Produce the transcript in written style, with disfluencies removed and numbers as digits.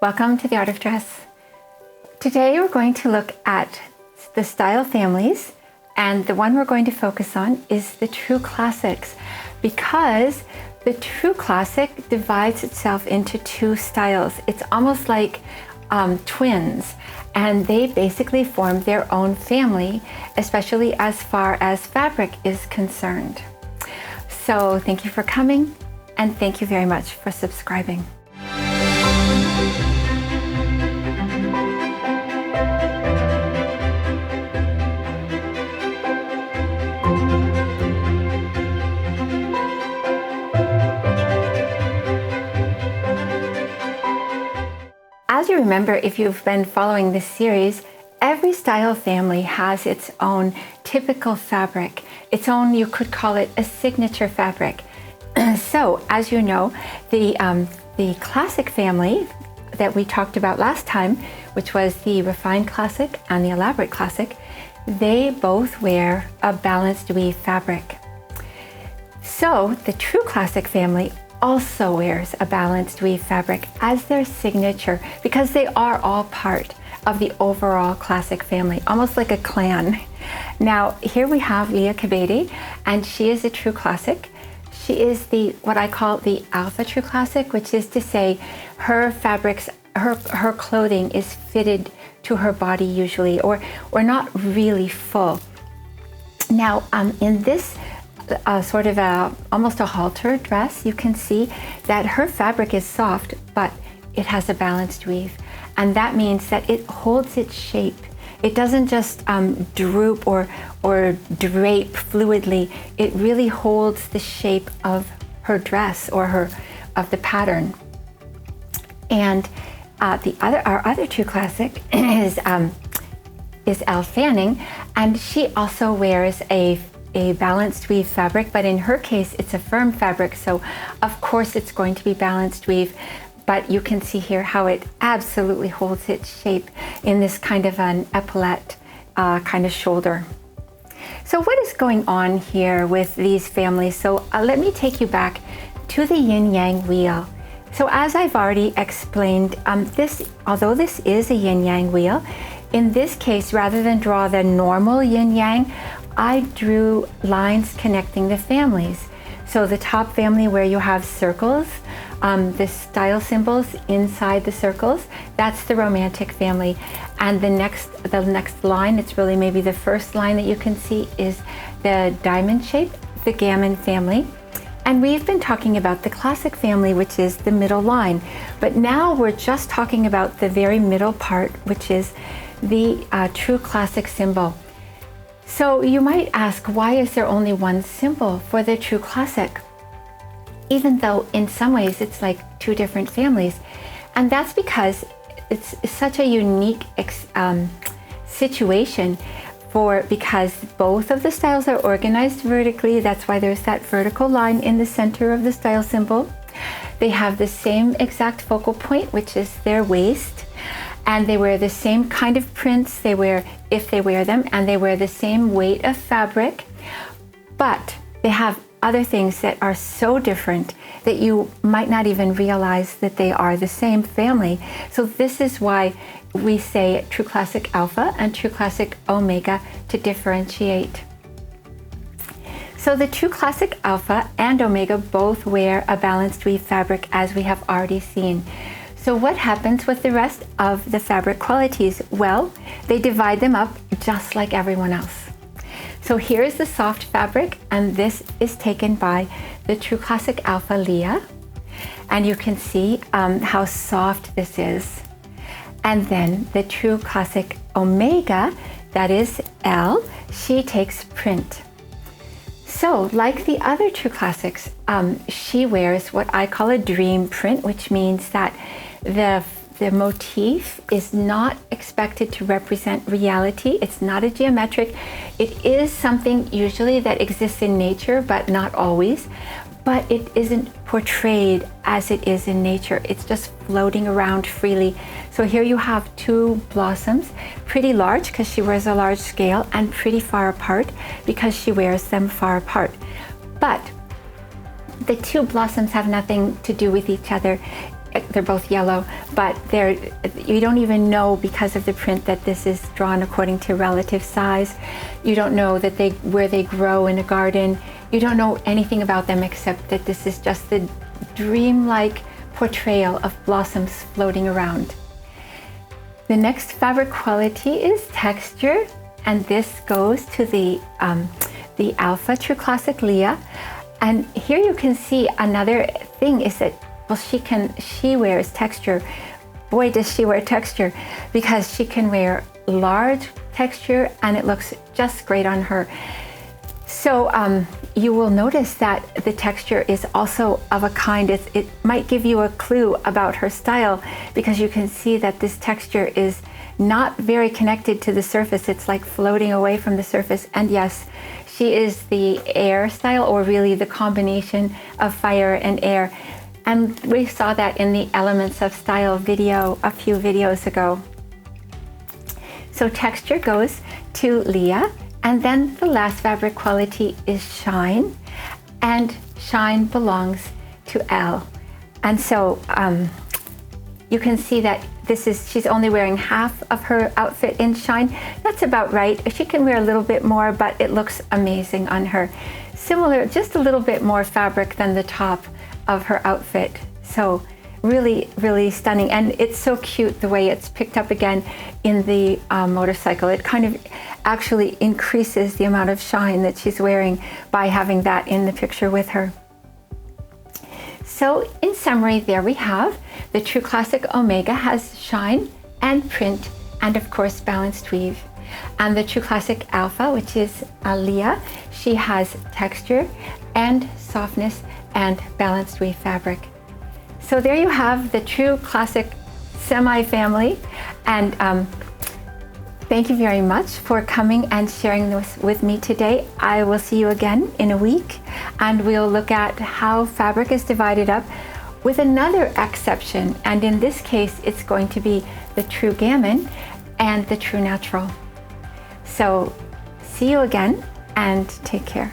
Welcome to the Art of Dress. Today we're going to look at the style families, and the one we're going to focus on is the true classics, because the true classic divides itself into two styles. It's almost like twins, and they basically form their own family, especially as far as fabric is concerned. So thank you for coming, and thank you very much for subscribing. As you remember, if you've been following this series, every style family has its own typical fabric, its own, you could call it a signature fabric. So, as you know, the classic family that we talked about last time, which was the refined classic and the elaborate classic, they both wear a balanced weave fabric. So, the true classic family also wears a balanced weave fabric as their signature, because they are all part of the overall classic family, almost like a clan. Now, here we have Liya Kebede, and she is a true classic. She is what I call the alpha true classic, which is to say her fabrics, her clothing is fitted to her body usually, or not really full. Now, in this sort of almost a halter dress, you can see that her fabric is soft, but it has a balanced weave. And that means that it holds its shape. It doesn't just droop or drape fluidly. It really holds the shape of her dress or of the pattern. And our other true classic is Elle Fanning, and she also wears a balanced weave fabric, but in her case it's a firm fabric, so of course it's going to be balanced weave. But you can see here how it absolutely holds its shape in this kind of an epaulette kind of shoulder. So what is going on here with these families? So let me take you back to the yin-yang wheel. So as I've already explained, although this is a yin-yang wheel, in this case, rather than draw the normal yin-yang, I drew lines connecting the families. So the top family, where you have circles, the style symbols inside the circles, that's the romantic family. And the next line, it's really maybe the first line that you can see, is the diamond shape, the gammon family. And we've been talking about the classic family, which is the middle line. But now we're just talking about the very middle part, which is the true classic symbol. So you might ask, why is there only one symbol for the true classic? Even though in some ways it's like two different families. And that's because it's such a unique situation because both of the styles are organized vertically. That's why there's that vertical line in the center of the style symbol. They have the same exact focal point, which is their waist. And they wear the same kind of prints if they wear them, and they wear the same weight of fabric. But they have other things that are so different that you might not even realize that they are the same family. So this is why we say True Classic Alpha and True Classic Omega to differentiate. So the True Classic Alpha and Omega both wear a balanced weave fabric, as we have already seen. So what happens with the rest of the fabric qualities? Well, they divide them up just like everyone else. So here is the soft fabric, and this is taken by the True Classic Alpha Liya. And you can see how soft this is. And then the True Classic Omega, that is Elle, she takes print. So like the other true classics, she wears what I call a dream print, which means that the motif is not expected to represent reality. It's not a geometric. It is something usually that exists in nature, but not always. But it isn't portrayed as it is in nature. It's just floating around freely. So here you have two blossoms, pretty large because she wears a large scale, and pretty far apart because she wears them far apart. But the two blossoms have nothing to do with each other. they're both yellow, but you don't even know because of the print that this is drawn according to relative size. You don't know that where they grow in a garden. You don't know anything about them except that this is just the dreamlike portrayal of blossoms floating around. The next fabric quality is texture, and this goes to the Alpha True Classic Liya. And here you can see another thing is that, well, she wears texture. Boy, does she wear texture, because she can wear large texture and it looks just great on her. So you will notice that the texture is also of a kind, it might give you a clue about her style, because you can see that this texture is not very connected to the surface. It's like floating away from the surface. And yes, she is the air style, or really the combination of fire and air. And we saw that in the Elements of Style video a few videos ago. So texture goes to Liya. And then the last fabric quality is shine, and shine belongs to Elle. And so you can see that she's only wearing half of her outfit in shine. That's about right. She can wear a little bit more, but it looks amazing on her. Similar, just a little bit more fabric than the top of her outfit. So really, really stunning. And it's so cute the way it's picked up again in the motorcycle. It kind of actually increases the amount of shine that she's wearing by having that in the picture with her. So in summary, there we have the True Classic Omega has shine and print and of course balanced weave. And the True Classic Alpha, which is Liya, she has texture and softness and balanced weave fabric. So there you have the True Classic semi-family, and thank you very much for coming and sharing this with me today. I will see you again in a week, and we'll look at how fabric is divided up with another exception, and in this case it's going to be the True Gammon and the True Natural. So see you again, and take care.